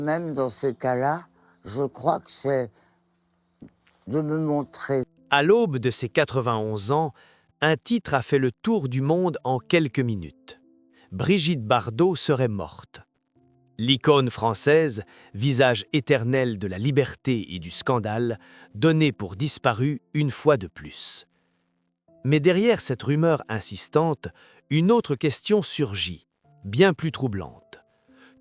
Même dans ces cas-là, je crois que c'est de me montrer. À l'aube de ses 91 ans, un titre a fait le tour du monde en quelques minutes. Brigitte Bardot serait morte. L'icône française, visage éternel de la liberté et du scandale, donnée pour disparue une fois de plus. Mais derrière cette rumeur insistante, une autre question surgit, bien plus troublante.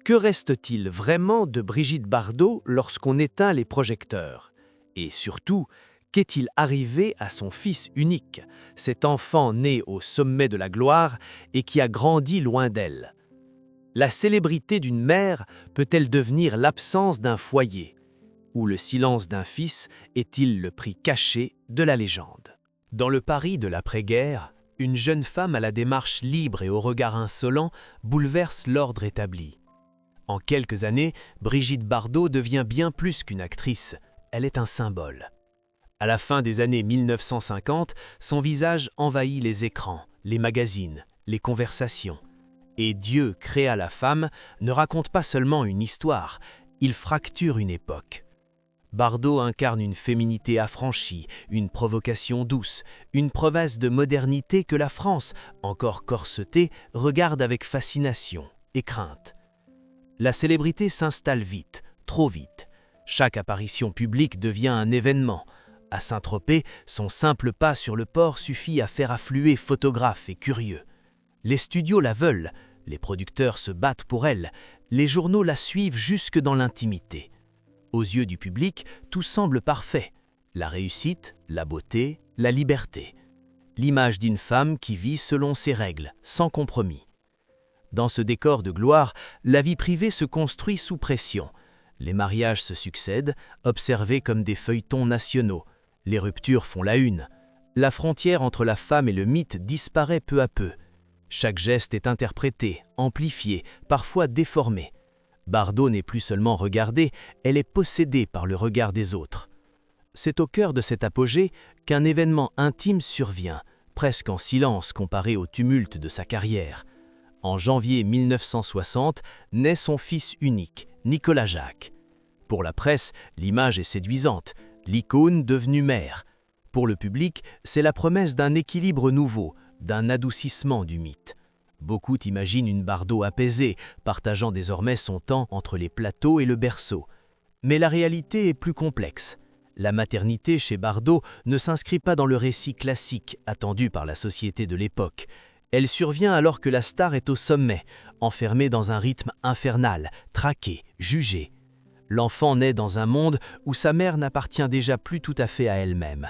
Que reste-t-il vraiment de Brigitte Bardot lorsqu'on éteint les projecteurs? Et surtout, qu'est-il arrivé à son fils unique, cet enfant né au sommet de la gloire et qui a grandi loin d'elle? La célébrité d'une mère peut-elle devenir l'absence d'un foyer? Ou le silence d'un fils est-il le prix caché de la légende? Dans le Paris de l'après-guerre, une jeune femme à la démarche libre et au regard insolent bouleverse l'ordre établi. En quelques années, Brigitte Bardot devient bien plus qu'une actrice, elle est un symbole. À la fin des années 1950, son visage envahit les écrans, les magazines, les conversations. Et Dieu créa la femme ne raconte pas seulement une histoire, il fracture une époque. Bardot incarne une féminité affranchie, une provocation douce, une promesse de modernité que la France, encore corsetée, regarde avec fascination et crainte. La célébrité s'installe vite, trop vite. Chaque apparition publique devient un événement. À Saint-Tropez, son simple pas sur le port suffit à faire affluer photographes et curieux. Les studios la veulent, les producteurs se battent pour elle, les journaux la suivent jusque dans l'intimité. Aux yeux du public, tout semble parfait. La réussite, la beauté, la liberté. L'image d'une femme qui vit selon ses règles, sans compromis. Dans ce décor de gloire, la vie privée se construit sous pression. Les mariages se succèdent, observés comme des feuilletons nationaux. Les ruptures font la une. La frontière entre la femme et le mythe disparaît peu à peu. Chaque geste est interprété, amplifié, parfois déformé. Bardot n'est plus seulement regardée, elle est possédée par le regard des autres. C'est au cœur de cet apogée qu'un événement intime survient, presque en silence comparé au tumulte de sa carrière. En janvier 1960, naît son fils unique, Nicolas Jacques. Pour la presse, l'image est séduisante, l'icône devenue mère. Pour le public, c'est la promesse d'un équilibre nouveau, d'un adoucissement du mythe. Beaucoup imaginent une Bardot apaisée, partageant désormais son temps entre les plateaux et le berceau. Mais la réalité est plus complexe. La maternité chez Bardot ne s'inscrit pas dans le récit classique attendu par la société de l'époque. Elle survient alors que la star est au sommet, enfermée dans un rythme infernal, traquée, jugée. L'enfant naît dans un monde où sa mère n'appartient déjà plus tout à fait à elle-même.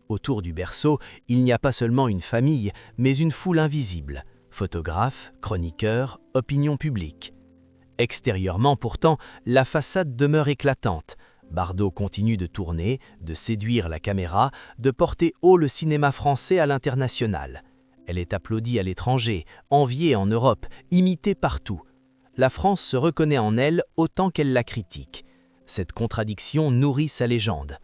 Autour du berceau, il n'y a pas seulement une famille, mais une foule invisible. Photographes, chroniqueurs, opinion publique. Extérieurement pourtant, la façade demeure éclatante. Bardot continue de tourner, de séduire la caméra, de porter haut le cinéma français à l'international. Elle est applaudie à l'étranger, enviée en Europe, imitée partout. La France se reconnaît en elle autant qu'elle la critique. Cette contradiction nourrit sa légende.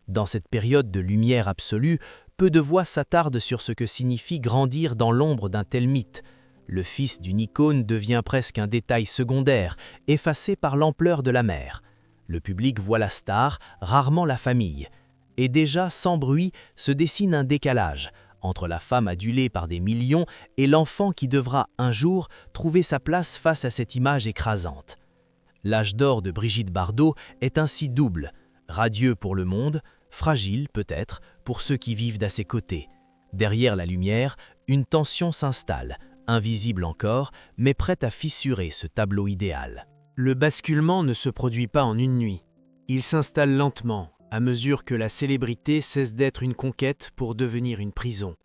Dans cette période de lumière absolue, peu de voix s'attardent sur ce que signifie grandir dans l'ombre d'un tel mythe. Le fils d'une icône devient presque un détail secondaire, effacé par l'ampleur de la mère. Le public voit la star, rarement la famille. Et déjà, sans bruit, se dessine un décalage entre la femme adulée par des millions et l'enfant qui devra, un jour, trouver sa place face à cette image écrasante. L'âge d'or de Brigitte Bardot est ainsi double, radieux pour le monde, fragile peut-être pour ceux qui vivent à ses côtés. Derrière la lumière, une tension s'installe, invisible encore, mais prête à fissurer ce tableau idéal. Le basculement ne se produit pas en une nuit. Il s'installe lentement, à mesure que la célébrité cesse d'être une conquête pour devenir une prison.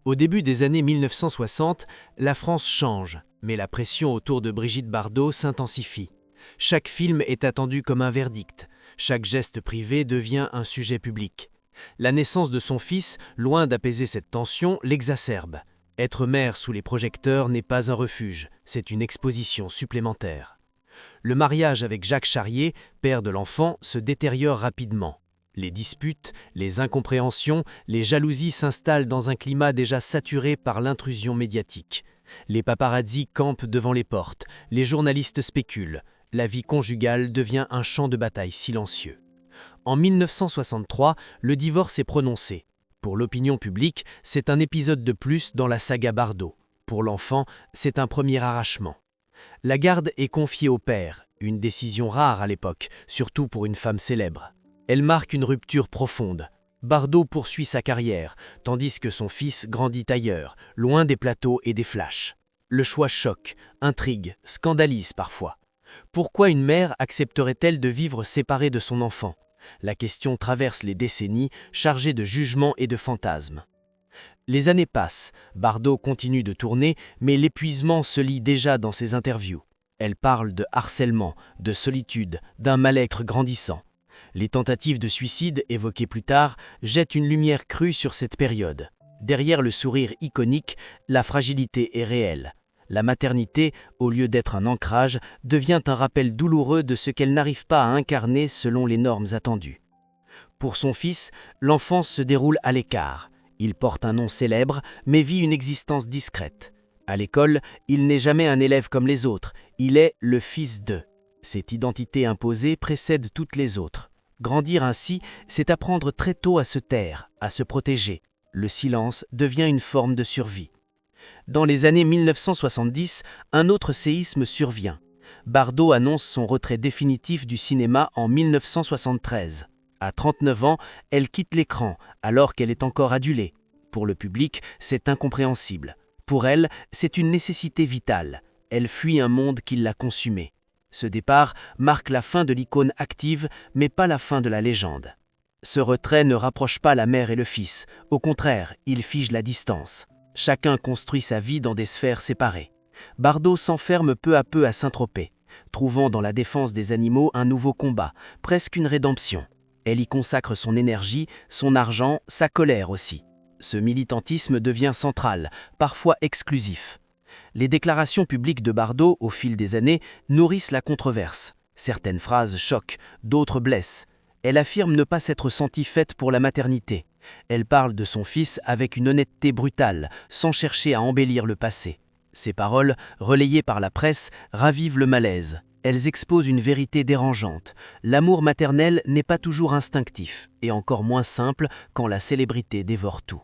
Au début des années 1960, la France change, mais la pression autour de Brigitte Bardot s'intensifie. Chaque film est attendu comme un verdict. Chaque geste privé devient un sujet public. La naissance de son fils, loin d'apaiser cette tension, l'exacerbe. Être mère sous les projecteurs n'est pas un refuge, c'est une exposition supplémentaire. Le mariage avec Jacques Charrier, père de l'enfant, se détériore rapidement. Les disputes, les incompréhensions, les jalousies s'installent dans un climat déjà saturé par l'intrusion médiatique. Les paparazzis campent devant les portes, les journalistes spéculent. la vie conjugale devient un champ de bataille silencieux. En 1963, le divorce est prononcé. Pour l'opinion publique, c'est un épisode de plus dans la saga Bardot. Pour l'enfant, c'est un premier arrachement. La garde est confiée au père, une décision rare à l'époque, surtout pour une femme célèbre. Elle marque une rupture profonde. Bardot poursuit sa carrière, tandis que son fils grandit ailleurs, loin des plateaux et des flashs. Le choix choque, intrigue, scandalise parfois. Pourquoi une mère accepterait-elle de vivre séparée de son enfant ? La question traverse les décennies, chargée de jugements et de fantasmes. Les années passent, Bardot continue de tourner, mais l'épuisement se lit déjà dans ses interviews. Elle parle de harcèlement, de solitude, d'un mal-être grandissant. Les tentatives de suicide, évoquées plus tard, jettent une lumière crue sur cette période. Derrière le sourire iconique, la fragilité est réelle. La maternité, au lieu d'être un ancrage, devient un rappel douloureux de ce qu'elle n'arrive pas à incarner selon les normes attendues. Pour son fils, l'enfance se déroule à l'écart. Il porte un nom célèbre, mais vit une existence discrète. À l'école, il n'est jamais un élève comme les autres, il est le fils d'eux. Cette identité imposée précède toutes les autres. Grandir ainsi, c'est apprendre très tôt à se taire, à se protéger. Le silence devient une forme de survie. Dans les années 1970, un autre séisme survient. Bardot annonce son retrait définitif du cinéma en 1973. À 39 ans, elle quitte l'écran, alors qu'elle est encore adulée. Pour le public, c'est incompréhensible. Pour elle, c'est une nécessité vitale. Elle fuit un monde qui l'a consumée. Ce départ marque la fin de l'icône active, mais pas la fin de la légende. Ce retrait ne rapproche pas la mère et le fils. Au contraire, il fige la distance. Chacun construit sa vie dans des sphères séparées. Bardot s'enferme peu à peu à Saint-Tropez, trouvant dans la défense des animaux un nouveau combat, presque une rédemption. Elle y consacre son énergie, son argent, sa colère aussi. Ce militantisme devient central, parfois exclusif. Les déclarations publiques de Bardot, au fil des années, nourrissent la controverse. Certaines phrases choquent, d'autres blessent. Elle affirme ne pas s'être sentie faite pour la maternité. Elle parle de son fils avec une honnêteté brutale, sans chercher à embellir le passé. Ces paroles, relayées par la presse, ravivent le malaise. Elles exposent une vérité dérangeante. L'amour maternel n'est pas toujours instinctif, et encore moins simple quand la célébrité dévore tout.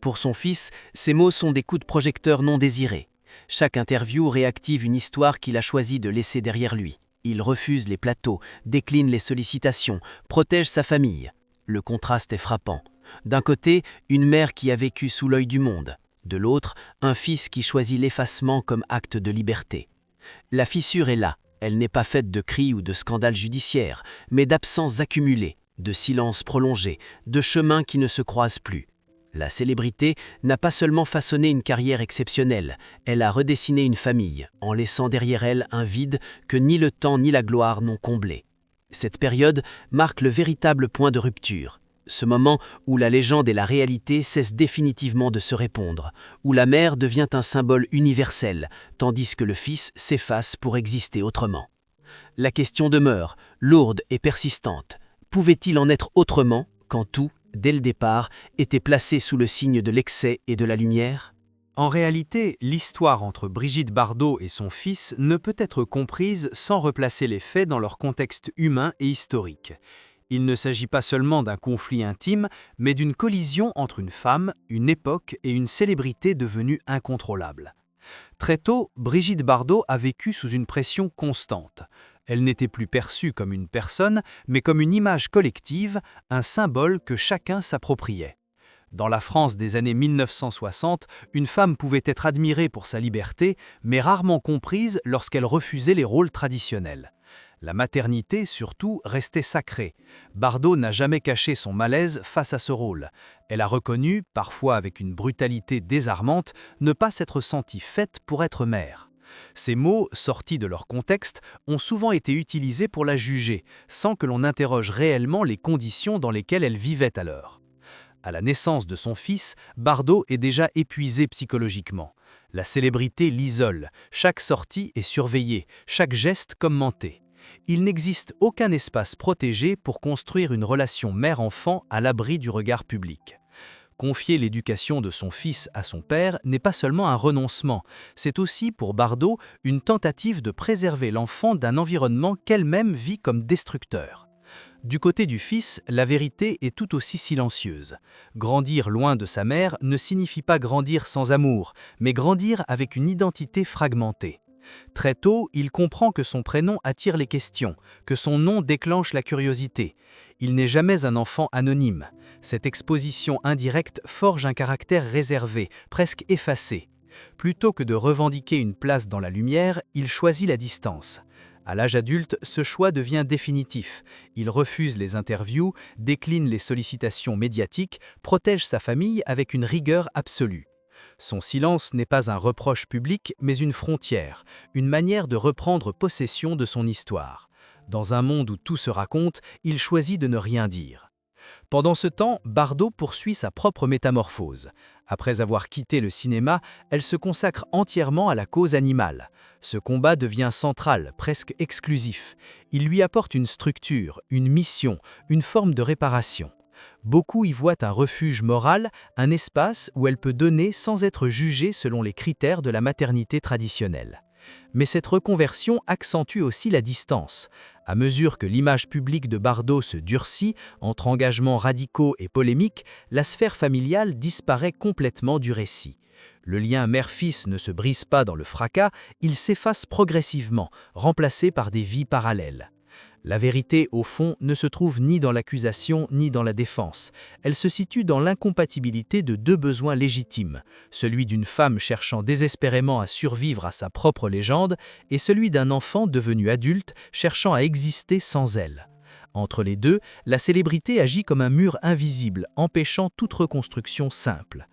Pour son fils, ces mots sont des coups de projecteur non désirés. Chaque interview réactive une histoire qu'il a choisi de laisser derrière lui. Il refuse les plateaux, décline les sollicitations, protège sa famille. Le contraste est frappant. D'un côté, une mère qui a vécu sous l'œil du monde. De l'autre, un fils qui choisit l'effacement comme acte de liberté. La fissure est là. Elle n'est pas faite de cris ou de scandales judiciaires, mais d'absences accumulées, de silences prolongés, de chemins qui ne se croisent plus. La célébrité n'a pas seulement façonné une carrière exceptionnelle, elle a redessiné une famille, en laissant derrière elle un vide que ni le temps ni la gloire n'ont comblé. Cette période marque le véritable point de rupture. Ce moment où la légende et la réalité cessent définitivement de se répondre, où la mère devient un symbole universel, tandis que le fils s'efface pour exister autrement. La question demeure, lourde et persistante. Pouvait-il en être autrement quand tout, dès le départ, était placé sous le signe de l'excès et de la lumière ? En réalité, l'histoire entre Brigitte Bardot et son fils ne peut être comprise sans replacer les faits dans leur contexte humain et historique. Il ne s'agit pas seulement d'un conflit intime, mais d'une collision entre une femme, une époque et une célébrité devenue incontrôlable. Très tôt, Brigitte Bardot a vécu sous une pression constante. Elle n'était plus perçue comme une personne, mais comme une image collective, un symbole que chacun s'appropriait. Dans la France des années 1960, une femme pouvait être admirée pour sa liberté, mais rarement comprise lorsqu'elle refusait les rôles traditionnels. La maternité, surtout, restait sacrée. Bardot n'a jamais caché son malaise face à ce rôle. Elle a reconnu, parfois avec une brutalité désarmante, ne pas s'être sentie faite pour être mère. Ces mots, sortis de leur contexte, ont souvent été utilisés pour la juger, sans que l'on interroge réellement les conditions dans lesquelles elle vivait alors. À la naissance de son fils, Bardot est déjà épuisée psychologiquement. La célébrité l'isole, chaque sortie est surveillée, chaque geste commenté. Il n'existe aucun espace protégé pour construire une relation mère-enfant à l'abri du regard public. Confier l'éducation de son fils à son père n'est pas seulement un renoncement, c'est aussi pour Bardot une tentative de préserver l'enfant d'un environnement qu'elle-même vit comme destructeur. Du côté du fils, la vérité est tout aussi silencieuse. Grandir loin de sa mère ne signifie pas grandir sans amour, mais grandir avec une identité fragmentée. Très tôt, il comprend que son prénom attire les questions, que son nom déclenche la curiosité. Il n'est jamais un enfant anonyme. Cette exposition indirecte forge un caractère réservé, presque effacé. Plutôt que de revendiquer une place dans la lumière, il choisit la distance. À l'âge adulte, ce choix devient définitif. Il refuse les interviews, décline les sollicitations médiatiques, protège sa famille avec une rigueur absolue. Son silence n'est pas un reproche public, mais une frontière, une manière de reprendre possession de son histoire. Dans un monde où tout se raconte, il choisit de ne rien dire. Pendant ce temps, Bardot poursuit sa propre métamorphose. Après avoir quitté le cinéma, elle se consacre entièrement à la cause animale. Ce combat devient central, presque exclusif. Il lui apporte une structure, une mission, une forme de réparation. Beaucoup y voient un refuge moral, un espace où elle peut donner sans être jugée selon les critères de la maternité traditionnelle. Mais cette reconversion accentue aussi la distance. À mesure que l'image publique de Bardot se durcit, entre engagements radicaux et polémiques, la sphère familiale disparaît complètement du récit. Le lien mère-fils ne se brise pas dans le fracas, il s'efface progressivement, remplacé par des vies parallèles. La vérité, au fond, ne se trouve ni dans l'accusation ni dans la défense. Elle se situe dans l'incompatibilité de deux besoins légitimes, celui d'une femme cherchant désespérément à survivre à sa propre légende et celui d'un enfant devenu adulte cherchant à exister sans elle. Entre les deux, la célébrité agit comme un mur invisible, empêchant toute reconstruction simple.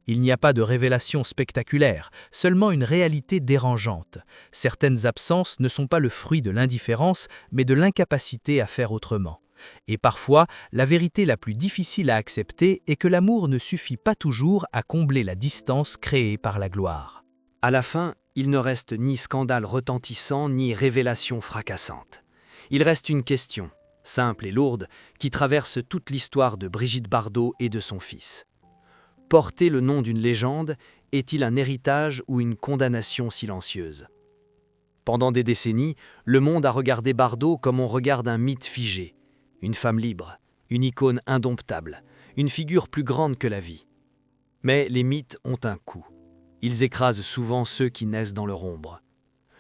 Il n'y a pas de révélation spectaculaire, seulement une réalité dérangeante. Certaines absences ne sont pas le fruit de l'indifférence, mais de l'incapacité à faire autrement. Et parfois, la vérité la plus difficile à accepter est que l'amour ne suffit pas toujours à combler la distance créée par la gloire. À la fin, il ne reste ni scandale retentissant, ni révélation fracassante. Il reste une question, simple et lourde, qui traverse toute l'histoire de Brigitte Bardot et de son fils. Porter le nom d'une légende est-il un héritage ou une condamnation silencieuse? Pendant des décennies, le monde a regardé Bardot comme on regarde un mythe figé, une femme libre, une icône indomptable, une figure plus grande que la vie. Mais les mythes ont un coût. Ils écrasent souvent ceux qui naissent dans leur ombre.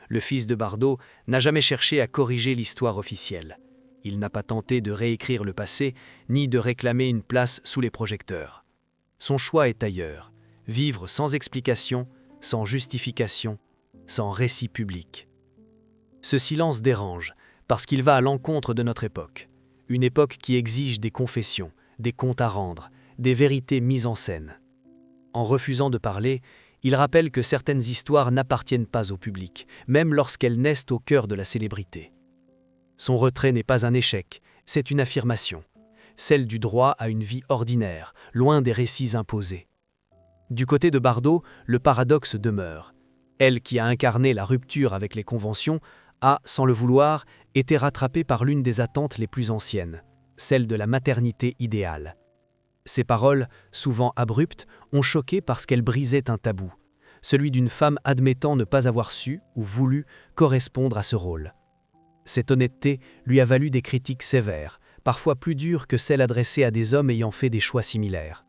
Le fils de Bardot n'a jamais cherché à corriger l'histoire officielle. Il n'a pas tenté de réécrire le passé, ni de réclamer une place sous les projecteurs. Son choix est ailleurs, vivre sans explication, sans justification, sans récit public. Ce silence dérange, parce qu'il va à l'encontre de notre époque. Une époque qui exige des confessions, des comptes à rendre, des vérités mises en scène. En refusant de parler, il rappelle que certaines histoires n'appartiennent pas au public, même lorsqu'elles naissent au cœur de la célébrité. Son retrait n'est pas un échec, c'est une affirmation. Celle du droit à une vie ordinaire, loin des récits imposés. Du côté de Bardot, le paradoxe demeure. Elle qui a incarné la rupture avec les conventions a, sans le vouloir, été rattrapée par l'une des attentes les plus anciennes, celle de la maternité idéale. Ses paroles, souvent abruptes, ont choqué parce qu'elles brisaient un tabou, celui d'une femme admettant ne pas avoir su ou voulu correspondre à ce rôle. Cette honnêteté lui a valu des critiques sévères, parfois plus dures que celles adressées à des hommes ayant fait des choix similaires.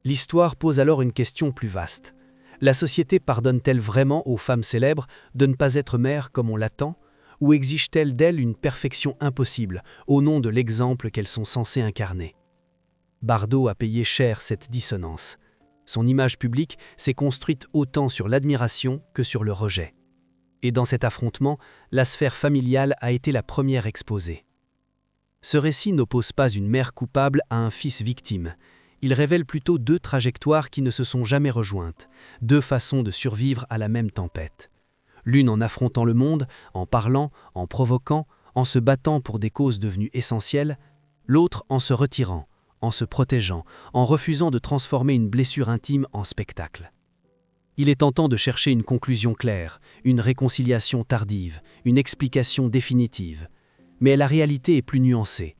L'histoire pose alors une question plus vaste. La société pardonne-t-elle vraiment aux femmes célèbres de ne pas être mères comme on l'attend, ou exige-t-elle d'elles une perfection impossible au nom de l'exemple qu'elles sont censées incarner? Bardot a payé cher cette dissonance. Son image publique s'est construite autant sur l'admiration que sur le rejet. Et dans cet affrontement, la sphère familiale a été la première exposée. Ce récit n'oppose pas une mère coupable à un fils victime. Il révèle plutôt deux trajectoires qui ne se sont jamais rejointes, deux façons de survivre à la même tempête. L'une en affrontant le monde, en parlant, en provoquant, en se battant pour des causes devenues essentielles, l'autre en se retirant, en se protégeant, en refusant de transformer une blessure intime en spectacle. Il est tentant de chercher une conclusion claire, une réconciliation tardive, une explication définitive. Mais la réalité est plus nuancée.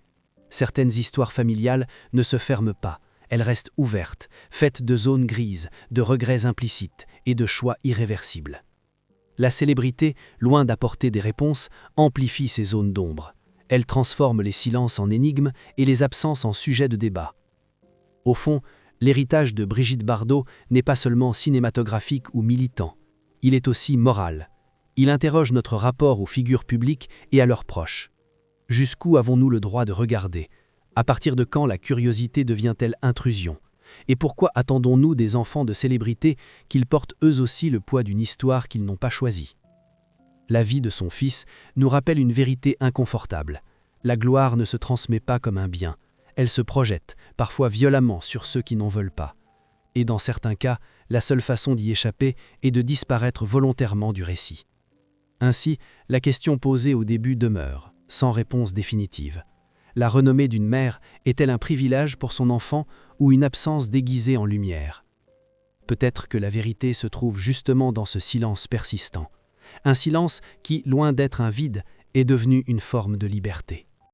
Certaines histoires familiales ne se ferment pas, elle reste ouverte, faite de zones grises, de regrets implicites et de choix irréversibles. La célébrité, loin d'apporter des réponses, amplifie ces zones d'ombre. Elle transforme les silences en énigmes et les absences en sujets de débat. Au fond, l'héritage de Brigitte Bardot n'est pas seulement cinématographique ou militant, il est aussi moral. Il interroge notre rapport aux figures publiques et à leurs proches. Jusqu'où avons-nous le droit de regarder? À partir de quand la curiosité devient-elle intrusion? Et pourquoi attendons-nous des enfants de célébrités qu'ils portent eux aussi le poids d'une histoire qu'ils n'ont pas choisie? La vie de son fils nous rappelle une vérité inconfortable. La gloire ne se transmet pas comme un bien. Elle se projette, parfois violemment, sur ceux qui n'en veulent pas. Et dans certains cas, la seule façon d'y échapper est de disparaître volontairement du récit. Ainsi, la question posée au début demeure, sans réponse définitive. La renommée d'une mère est-elle un privilège pour son enfant ou une absence déguisée en lumière? Peut-être que la vérité se trouve justement dans ce silence persistant. Un silence qui, loin d'être un vide, est devenu une forme de liberté.